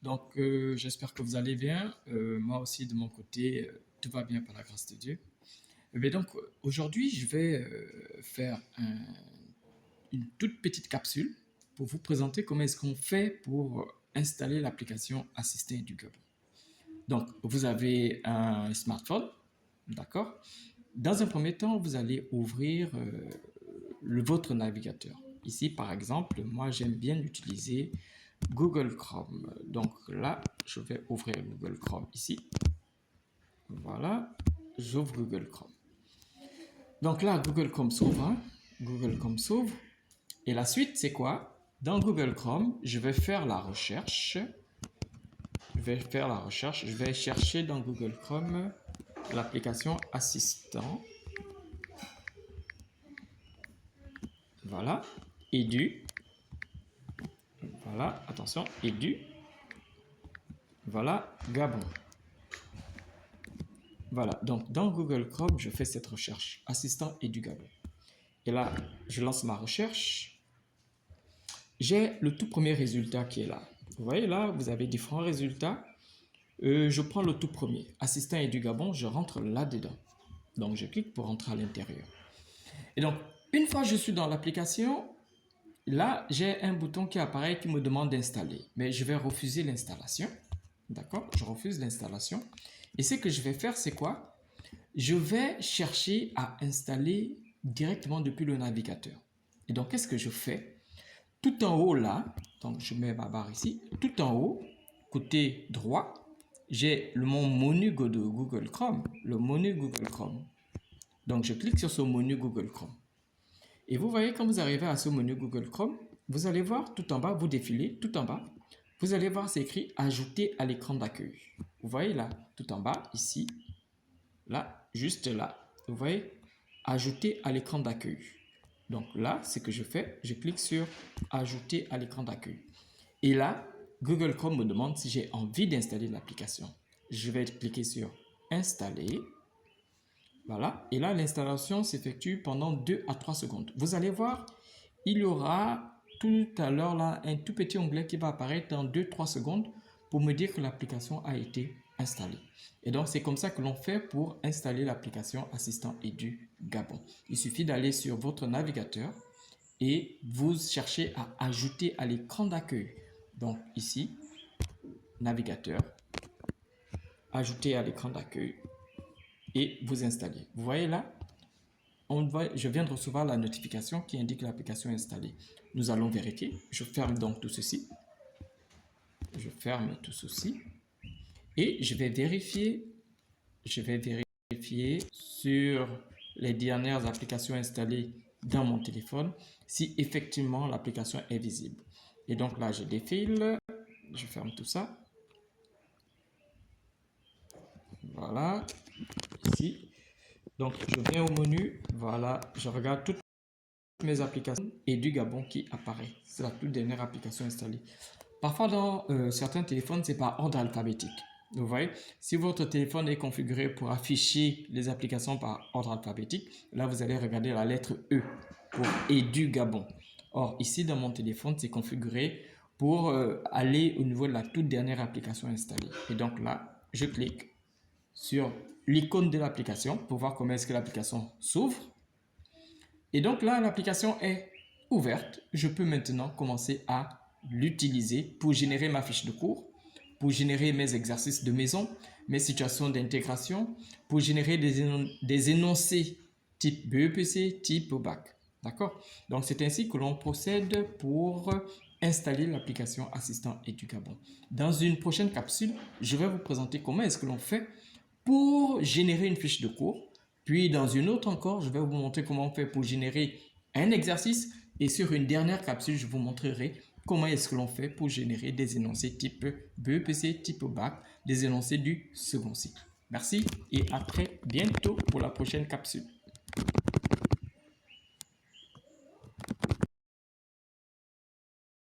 Donc, j'espère que vous allez bien. Moi aussi, de mon côté, tout va bien par la grâce de Dieu. Mais donc, aujourd'hui, je vais faire une toute petite capsule pour vous présenter comment est-ce qu'on fait pour installer l'application Assistant Educable. Donc, vous avez un smartphone, d'accord? Dans un premier temps, vous allez ouvrir votre navigateur. Ici, par exemple, moi, j'aime bien utiliser Google Chrome. Donc là, je vais ouvrir Google Chrome ici. Voilà, j'ouvre Google Chrome. Donc là, Google Chrome s'ouvre. Google Chrome s'ouvre. Et la suite, c'est quoi? Dans Google Chrome, je vais faire la recherche. Je vais chercher dans Google Chrome l'application Assistant. Voilà, Edu. Voilà, attention, Edu. Voilà, Gabon. Voilà, donc dans Google Chrome, je fais cette recherche, Assistant Edu Gabon. Et là, je lance ma recherche. J'ai le tout premier résultat qui est là. Vous voyez là, vous avez différents résultats. Je prends le tout premier, Assistant Edu Gabon, je rentre là-dedans. Donc, je clique pour rentrer à l'intérieur. Et donc, une fois que je suis dans l'application, là, j'ai un bouton qui apparaît qui me demande d'installer. Mais je vais refuser l'installation. D'accord? Je refuse l'installation. Et ce que je vais faire, c'est quoi? Je vais chercher à installer directement depuis le navigateur. Et donc, qu'est-ce que je fais? Tout en haut là, donc je mets ma barre ici, tout en haut, côté droit, j'ai mon menu de Google Chrome, le menu Google Chrome. Donc, je clique sur ce menu Google Chrome. Et vous voyez, quand vous arrivez à ce menu Google Chrome, vous allez voir tout en bas, vous défilez tout en bas, vous allez voir, c'est écrit « Ajouter à l'écran d'accueil ». Vous voyez là, tout en bas, ici, là, juste là, vous voyez « Ajouter à l'écran d'accueil ». Donc là, ce que je fais, je clique sur « Ajouter à l'écran d'accueil ». Et là, Google Chrome me demande si j'ai envie d'installer l'application. Je vais cliquer sur « Installer ». Voilà, et là, l'installation s'effectue pendant 2 à 3 secondes. Vous allez voir, il y aura tout à l'heure là un tout petit onglet qui va apparaître dans 2-3 secondes pour me dire que l'application a été installée. Et donc, c'est comme ça que l'on fait pour installer l'application Assistant Edu Gabon. Il suffit d'aller sur votre navigateur et vous cherchez à ajouter à l'écran d'accueil. Donc, ici, navigateur, ajouter à l'écran d'accueil et vous installez. Vous voyez là, je viens de recevoir la notification qui indique l'application installée. Nous allons vérifier. Je ferme donc tout ceci. Je ferme tout ceci. Et je vais vérifier sur les dernières applications installées dans mon téléphone si effectivement l'application est visible. Et donc là, je défile. Je ferme tout ça. Voilà. Ici. Donc, je viens au menu. Voilà. Je regarde toutes mes applications et du Gabon qui apparaît. C'est la toute dernière application installée. Parfois, dans certains téléphones, c'est par ordre alphabétique. Vous voyez, si votre téléphone est configuré pour afficher les applications par ordre alphabétique, là, vous allez regarder la lettre E pour Edu Gabon. Or, ici, dans mon téléphone, c'est configuré pour aller au niveau de la toute dernière application installée. Et donc là, je clique sur l'icône de l'application pour voir comment est-ce que l'application s'ouvre. Et donc là, l'application est ouverte. Je peux maintenant commencer à l'utiliser pour générer ma fiche de cours, pour générer mes exercices de maison, mes situations d'intégration, pour générer des énoncés type BEPC, type bac. D'accord? Donc, c'est ainsi que l'on procède pour installer l'application Assistant Edu Gabon. Dans une prochaine capsule, je vais vous présenter comment est-ce que l'on fait pour générer une fiche de cours. Puis, dans une autre encore, je vais vous montrer comment on fait pour générer un exercice. Et sur une dernière capsule, je vous montrerai comment est-ce que l'on fait pour générer des énoncés type BEPC, type bac, des énoncés du second cycle. Merci et à très bientôt pour la prochaine capsule.